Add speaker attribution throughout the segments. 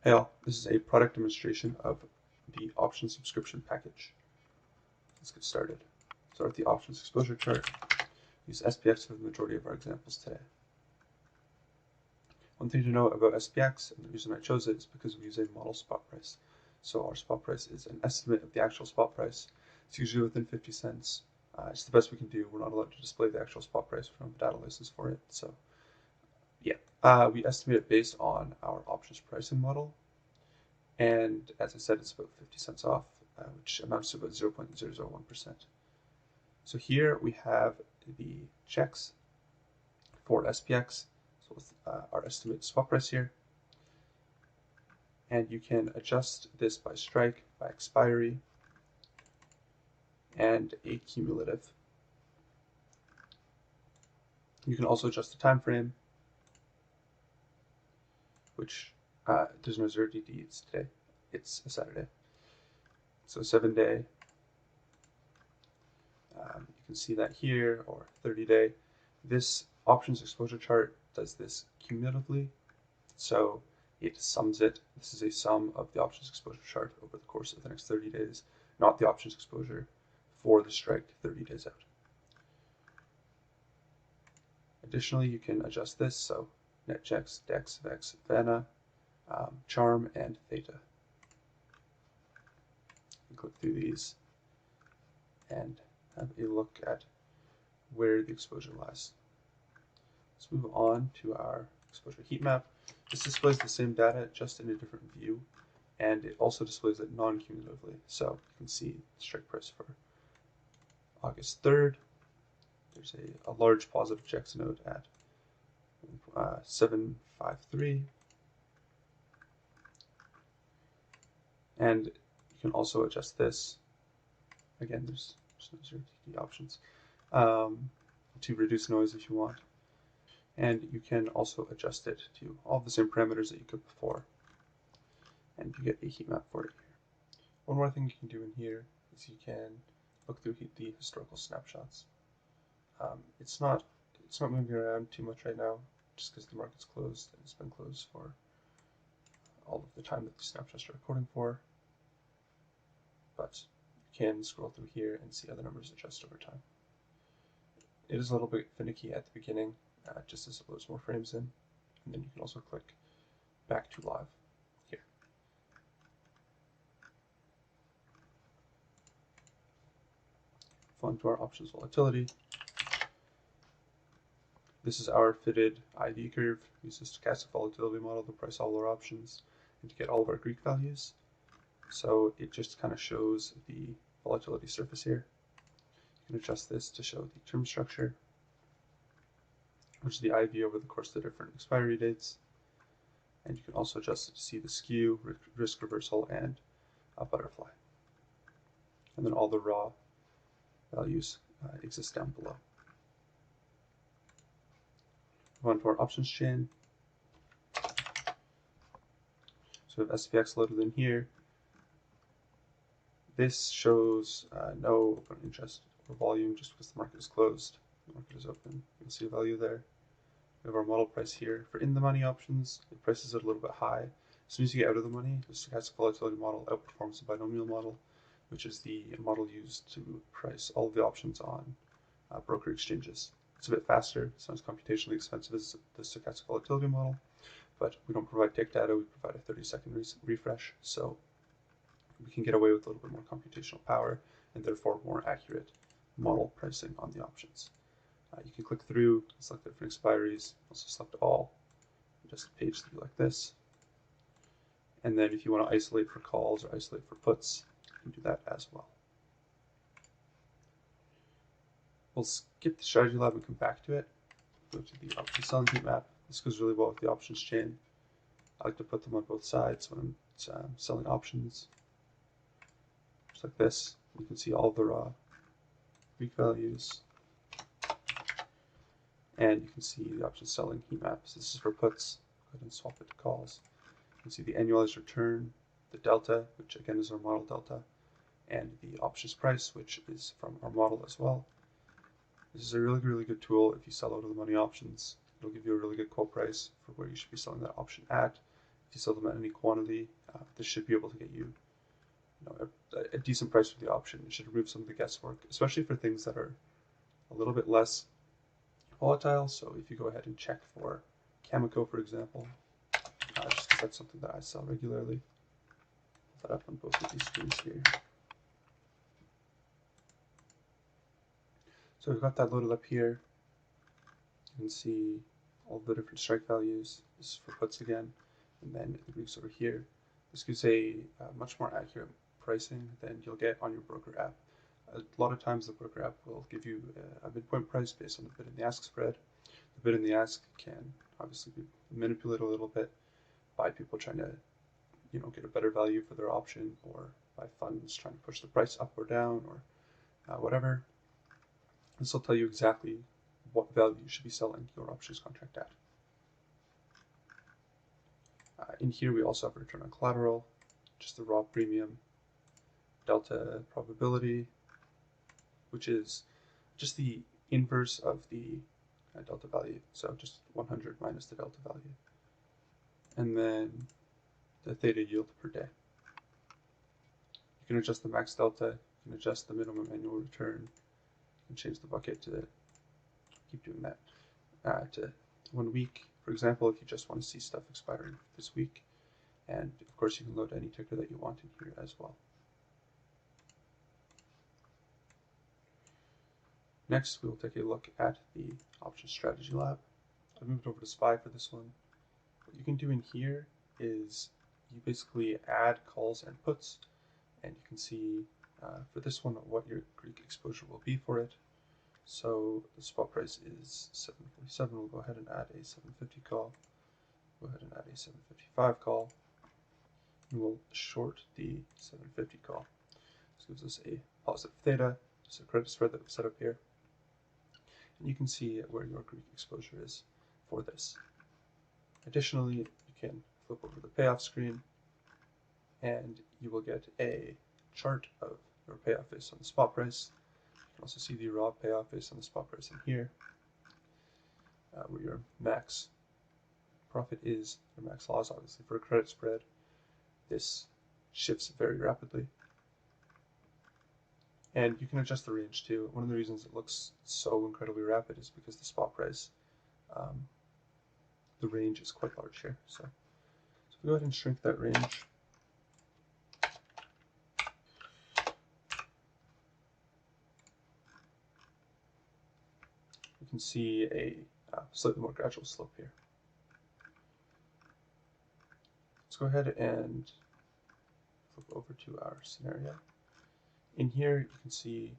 Speaker 1: Hey all, this is a product demonstration of the option subscription package. Let's get started. Start with the options exposure chart. Use SPX for the majority of our examples today. One thing to know about SPX, and the reason I chose it, is because we use a model spot price. So our spot price is an estimate of the actual spot price. It's usually within 50 cents. It's the best we can do. We're not allowed to display the actual spot price. We don't have a data license for it. So yeah, we estimate it based on our options pricing model. And as I said, it's about 50 cents off, which amounts to about 0.001%. So here we have the checks for SPX, so with our estimated spot price here. And you can adjust this by strike, by expiry, and a cumulative. You can also adjust the time frame, which there's no 0 DD, it's today. It's a Saturday. So 7-day. You can see that here, or 30-day. This options exposure chart does this cumulatively. So it sums it. This is a sum of the options exposure chart over the course of the next 30 days, not the options exposure for the strike 30 days out. Additionally, you can adjust this, so net checks, DEX, VEX, Vanna, Charm, and Theta. You click through these and have a look at where the exposure lies. Let's move on to our exposure heat map. This displays the same data, just in a different view, and it also displays it non-cumulatively. So you can see the strike price for August 3rd. There's a large positive checks note at 753. And you can also adjust this. Again, there's no 0 DD options to reduce noise if you want. And you can also adjust it to all the same parameters that you could before. And you get a heat map for it here. One more thing you can do in here is you can look through the historical snapshots. It's not moving around too much right now, just because the market's closed, and it's been closed for all of the time that the snapshots are recording for. But you can scroll through here and see how the numbers adjust over time. It is a little bit finicky at the beginning, just as it loads more frames in, and then you can also click back to live here. On to our options volatility. This is our fitted IV curve. We use the stochastic volatility model to price all our options and to get all of our Greek values. So it just kind of shows the volatility surface here. You can adjust this to show the term structure, which is the IV over the course of the different expiry dates. And you can also adjust it to see the skew, risk reversal, and a butterfly. And then all the raw values exist down below. Move on to our options chain. So we have SPX loaded in here. This shows no open interest or volume just because the market is closed. The market is open. You'll see a value there. We have our model price here. For in the money options, the price is a little bit high. As soon as you get out of the money, the stochastic volatility model outperforms the binomial model, which is the model used to price all of the options on broker exchanges. It's a bit faster, it's not as computationally expensive as the stochastic volatility model, but we don't provide tick data, we provide a 30-second refresh, so we can get away with a little bit more computational power and therefore more accurate model pricing on the options. You can click through, select different expiries, also select all, and just page through like this. And then if you want to isolate for calls or isolate for puts, you can do that as well. We'll skip the strategy lab and come back to it. Go to the option selling heat map. This goes really well with the options chain. I like to put them on both sides when I'm selling options. Just like this. You can see all the raw Greek values. And you can see the option selling heat map. So this is for puts. Go ahead and swap it to calls. You can see the annualized return, the delta, which again is our model delta, and the options price, which is from our model as well. This is a really good tool if you sell out of the money options. It'll give you a really good quote price for where you should be selling that option at, If you sell them at any quantity, this should be able to get you, a decent price for the option. It should remove some of the guesswork, especially for things that are a little bit less volatile. So if you go ahead and check for Cameco, for example, just because that's something that I sell regularly. Put that up on both of these screens here. So we've got that loaded up here. You can see all the different strike values. This is for puts again, and then the Greeks over here. This gives a much more accurate pricing than you'll get on your broker app. A lot of times the broker app will give you a midpoint price based on the bid and the ask spread. The bid and the ask can obviously be manipulated a little bit by people trying to, get a better value for their option, or by funds trying to push the price up or down, or whatever. This will tell you exactly what value you should be selling your options contract at. In here we also have return on collateral, just the raw premium, delta probability, which is just the inverse of the delta value, so just 100 minus the delta value. And then the theta yield per day. You can adjust the max delta, you can adjust the minimum annual return, you can change the bucket to keep doing that to 1 week, for example, if you just want to see stuff expiring this week. And of course you can load any ticker that you want in here as well. Next, we will take a look at the Option Strategy Lab. I've moved over to SPY for this one. What you can do in here is you basically add calls and puts, and you can see for this one what your Greek exposure will be for it. So the spot price is 747. We'll go ahead and add a 750 call. Go ahead and add a 755 call. And we'll short the 750 call. This gives us a positive theta, just a credit spread that we set up here. And you can see where your Greek exposure is for this. Additionally, you can flip over the payoff screen, and you will get a chart of your payoff based on the spot price. You can also see the raw payoff based on the spot price in here, where your max profit is, your max loss. Obviously for a credit spread, this shifts very rapidly. And you can adjust the range too. One of the reasons it looks so incredibly rapid is because the spot price, the range is quite large here. So if we go ahead and shrink that range, you can see a slightly more gradual slope here. Let's go ahead and flip over to our scenario. In here, you can see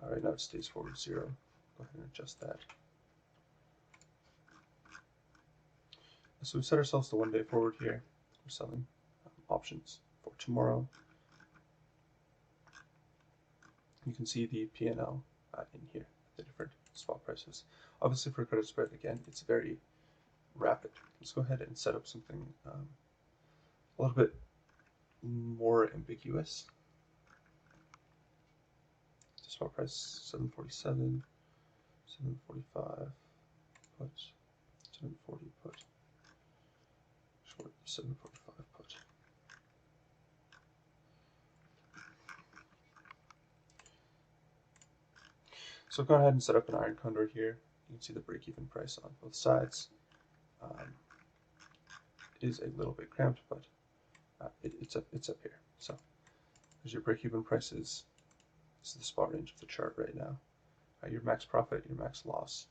Speaker 1: right now it stays forward 0. Go ahead and adjust that. So we've set ourselves to 1 day forward here. We're selling options for tomorrow. You can see the P&L in here, the different spot prices. Obviously for credit spread, again, it's very rapid. Let's go ahead and set up something a little bit more ambiguous. Spot price 747, 745 put, 740 put, short 745 put. So go ahead and set up an iron condor here. You can see the break-even price on both sides. It is a little bit cramped, but it's up here. So there's your break-even prices. This is the spot range of the chart right now. Your max profit, your max loss,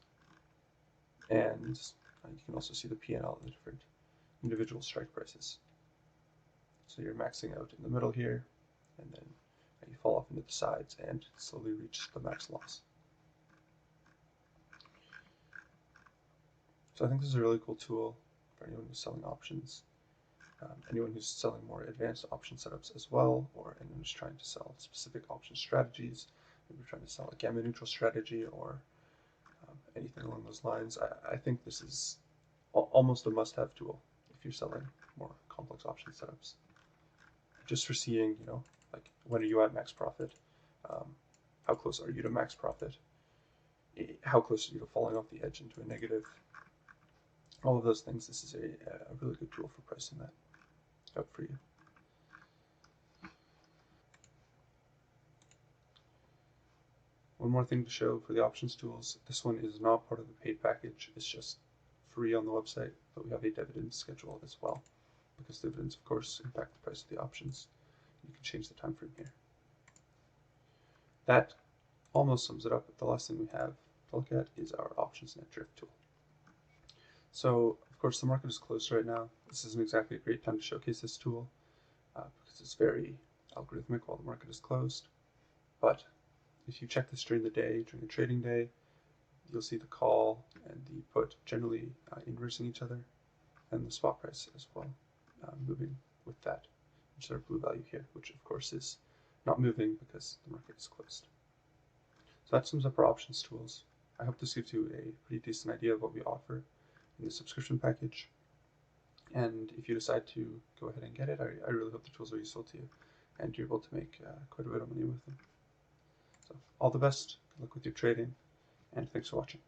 Speaker 1: and you can also see the P&L and the different individual strike prices. So you're maxing out in the middle here, and then you fall off into the sides and slowly reach the max loss. So I think this is a really cool tool for anyone who's selling options, anyone who's selling more advanced option setups as well, or anyone who's trying to sell specific option strategies. Maybe trying to sell a gamma neutral strategy or anything along those lines. I think this is almost a must-have tool if you're selling more complex option setups. Just for seeing, like when are you at max profit? How close are you to max profit? How close are you to falling off the edge into a negative? All of those things. This is a really good tool for pricing that. out for you. One more thing to show for the options tools. This one is not part of the paid package. It's just free on the website, but we have a dividend schedule as well, because dividends, of course, impact the price of the options. You can change the time frame here. That almost sums it up. The last thing we have to look at is our options net drift tool. So, of course, the market is closed right now. This isn't exactly a great time to showcase this tool because it's very algorithmic while the market is closed. But if you check this during the day, during a trading day, you'll see the call and the put generally inversing each other, and the spot price as well moving with that, which is our blue value here, which of course is not moving because the market is closed. So that sums up our options tools. I hope this gives you a pretty decent idea of what we offer in the subscription package. And if you decide to go ahead and get it, I really hope the tools are useful to you and you're able to make quite a bit of money with them. So all the best, good luck with your trading, and thanks for watching.